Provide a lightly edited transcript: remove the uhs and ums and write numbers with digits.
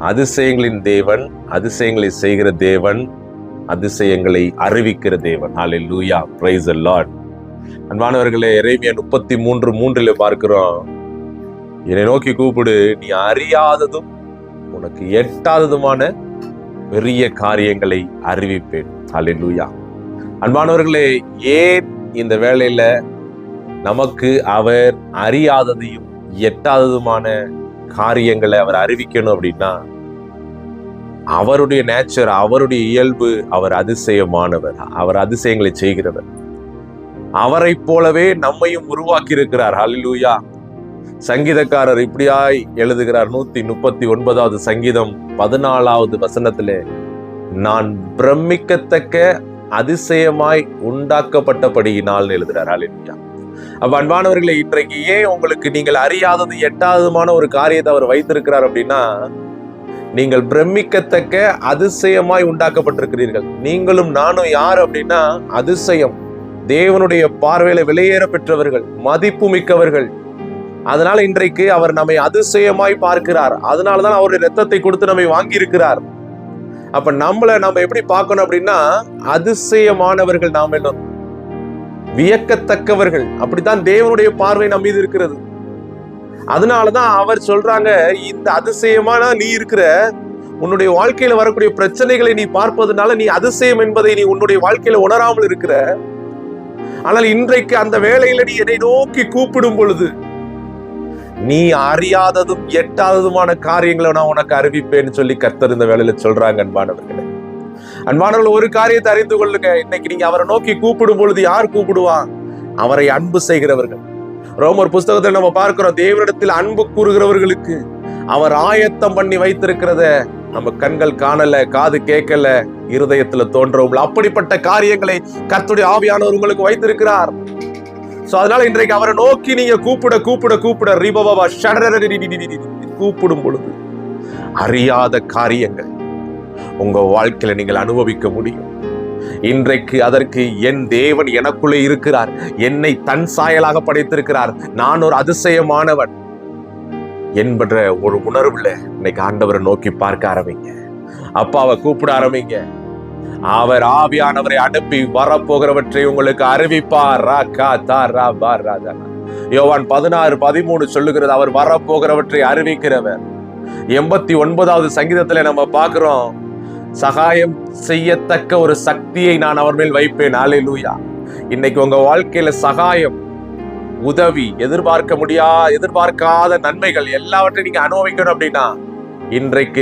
அதிசயங்களின் தேவன், அதிசயங்களை செய்கிற தேவன், அதிசயங்களை அறிவிக்கிற தேவன். ஹல்லேலூயா, பிரைஸ் தி லார்ட். அன்பானவர்களே, எரேமியா 33:3 பார்க்கிறோம், என்னை நோக்கி கூப்பிடு, நீ அறியாததும் உனக்கு எட்டாததுமான பெரிய காரியங்களை அறிவிப்பேன். ஹல்லேலூயா. அன்பானவர்களே, ஏன் இந்த வேளையில நமக்கு அவர் அறியாததையும் எட்டாததுமான காரியங்களை அவர் அறிவிக்கணும் அப்படின்னா, அவருடைய நேச்சர், அவருடைய இயல்பு, அவர் அதிசயமானவர், அவர் அதிசயங்களை செய்கிறவர். அவரை போலவே நம்மையும் உருவாக்கி இருக்கிறார். ஹல்லேலூயா. சங்கீதக்காரர் இப்படியாய் எழுதுகிறார், 139வது சங்கீதம் 14வது வசனத்திலே, நான் பிரமிக்கத்தக்க அதிசயமாய் உண்டாக்கப்பட்டபடியினால் எழுதுகிறார். ஹல்லேலூயா. அப்ப அன்பானவர்களை, இன்றைக்கு ஏன் உங்களுக்கு நீங்கள் அறியாதது எட்டாவதுமான ஒரு காரியத்தை அவர் வைத்திருக்கிறார் அப்படின்னா, நீங்கள் பிரமிக்கத்தக்க அதிசயமாய் உண்டாக்கப்பட்டிருக்கிறீர்கள். நீங்களும் நானும் யார் அப்படின்னா அதிசயம், தேவனுடைய பார்வையில விலையேற பெற்றவர்கள், மதிப்பு மிக்கவர்கள். அதனால இன்றைக்கு அவர் நம்மை அதிசயமாய் பார்க்கிறார். அதனாலதான் அவருடைய ரத்தத்தை கொடுத்து நம்மை வாங்கி இருக்கிறார். அப்ப நம்ம எப்படி பார்க்கணும் அப்படின்னா, அதிசயமானவர்கள் நாம் எல்லாம், வியக்கத்தக்கவர்கள். அப்படித்தான் தேவனுடைய பார்வை நம் மீது இருக்கிறது. அதனாலதான் அவர் சொல்றாங்க, இந்த அதிசயமான நீ இருக்கிற, உன்னுடைய வாழ்க்கையில வரக்கூடிய பிரச்சனைகளை நீ பார்ப்பதனால நீ அதிசயம் என்பதை நீ உன்னுடைய வாழ்க்கையில உணராமல் இருக்கிற. ஆனால் இன்றைக்கு அந்த வேளையில நீ என்னை நோக்கி கூப்பிடும் பொழுது, நீ அறியாததும் எட்டாததுமான காரியங்களை நான் உனக்கு அறிவிப்பேன்னு சொல்லி கர்த்தர் இந்த வேளையில சொல்றாங்க. அன்பானவர்களே, அன்பானவர்கள், ஒரு காரியத்தை அறிந்து கொள்ளுங்க. இன்னைக்கு நீங்க அவரை நோக்கி கூப்பிடும் பொழுது யார் கூப்பிடுவான்? அவரை அன்பு செய்கிறவர்கள். ரோமர் புஸ்தகத்தில் நம்ம பார்க்கிறோம், தேவனிடத்தில் அன்பு கூறுகிறவர்களுக்கு அவர் ஆயத்தம் பண்ணி வைத்திருக்கிறத நம்ம கண்கள் காணல, காது கேட்கல, இருதயத்துல தோன்றவும்ல அப்படிப்பட்ட காரியங்களை கர்த்தருடைய ஆவியானவர் உங்களுக்கு வைத்திருக்கிறார். சோ அதனால இன்றைக்கு அவரை நோக்கி நீங்க கூப்பிட கூப்பிட கூப்பிட ரிபவா கூப்பிடும் பொழுது அறியாத காரியங்கள் உங்க வாழ்க்கையில நீங்கள் அனுபவிக்க முடியும். இன்றைக்கு அதற்கு என் தேவன் எனக்குள்ளே இருக்கிறார், என்னை தன் சாயலாக படைத்திருக்கிறார், நான் ஒரு அதிசயமானவன் என்பன்ற ஒரு உணர்வுல இன்னைக்கு ஆண்டவரை நோக்கி பார்க்க ஆரம்பிங்க. அப்பாவை கூப்பிட ஆரம்பிங்க. அவர் ஆவியானவரை அனுப்பி வரப்போகிறவற்றை உங்களுக்கு அறிவிப்பார். யோவான் 16:13 சொல்லுகிறது, அவர் வரப்போகிறவற்றை அறிவிக்கிறவர். 89வது சங்கீதத்துல நம்ம பார்க்கிறோம், சகாயம் செய்யத்தக்க ஒரு சக்தியை நான் அவர் மேல் வைப்பேன். ஹல்லேலூயா. இன்னைக்கு உங்க வாழ்க்கையில சகாயம், உதவி, எதிர்பார்க்காத நன்மைகள் எல்லாவற்றையும் நீங்க அனுபவிக்கணும் அப்படின்னா, இன்றைக்கு